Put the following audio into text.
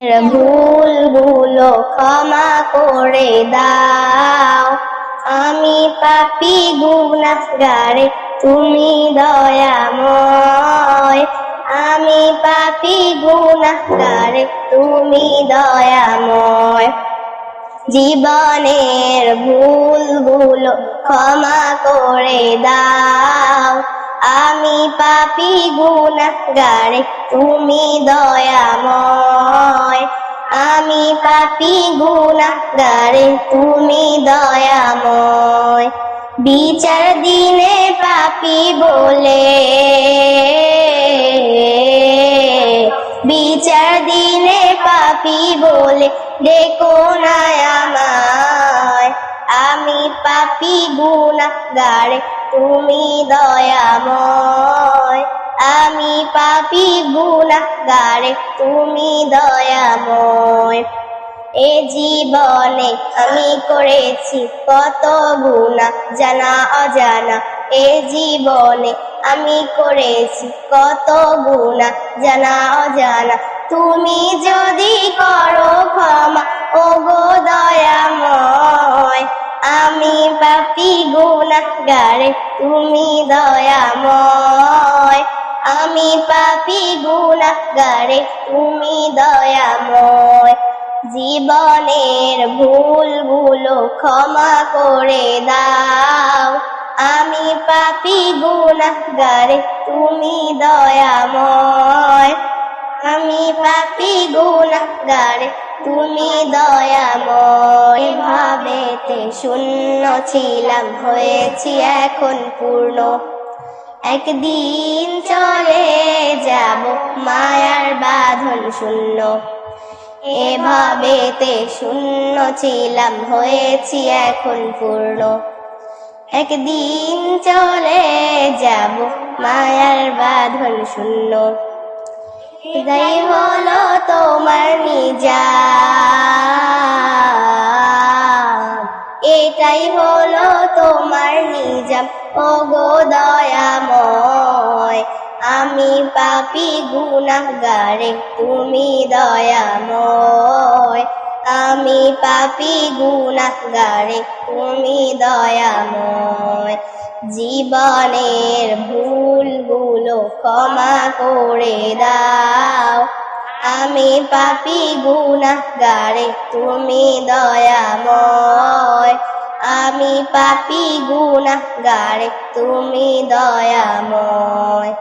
ভুলগুলো ক্ষমা করে দাও। আমি পাপী গুনাহগার, তুমি দয়াময়। আমি পাপী গুনাহগার, তুমি দয়াময়। জীবনের ভুলগুলো ক্ষমা করে দাও। আমি পাপী গুনাহগার, তুমি দয়াময়। আমি পাপী গুনাহগার, তুমি দয়াময়। বিচার দিনে পাপী বলে, বিচার দিনে পাপী বলে ডেকো না আমায়। আমি পাপী গুনাহগার, তুমি দয়াময়। আমি পাপী গুনাহগার, তুমি দয়াময়। এ জীবনে আমি করেছি কত গুনাহ জানা অজানা। এ জীবনে আমি করেছি কত গুনাহ জানা অজানা। তুমি যদি করো ক্ষমা, ওগো দয়াময়। আমি পাপী গুনাহগার, তুমি দয়াময়। আমি পাপী গুনাহগার, তুমি দয়াময়। জীবনের ভুলগুলো ক্ষমা করে দাও। আমি পাপী গুনাহগার, তুমি দয়াময়। আমি পাপী গুনাহগার, তুমি দয়াময়। ভাবেতে শূন্য ছিলাম, হয়েছি এখন পূর্ণ। একদিন চলে যাব মায়ার বাঁধন শূন্য। এভাবেতে শূন্য ছিলাম, হয়েছি এখন পূর্ণ। একদিন চলে যাব মায়ার বাঁধন শূন্য। এটাই হলো তোমার নিজাম, এটাই হলো তোমার নিজাম, ওগো দয়াময়। আমি পাপী গুনাহগার, তুমি দয়াময়। আমি পাপী গুনাহগার, তুমি দয়াময়। জীবনের ভুলগুলো ক্ষমা করে দাও। আমি পাপী গুনাহগার, তুমি দয়াময়। আমি পাপী গুনাহগার, তুমি দয়াময়।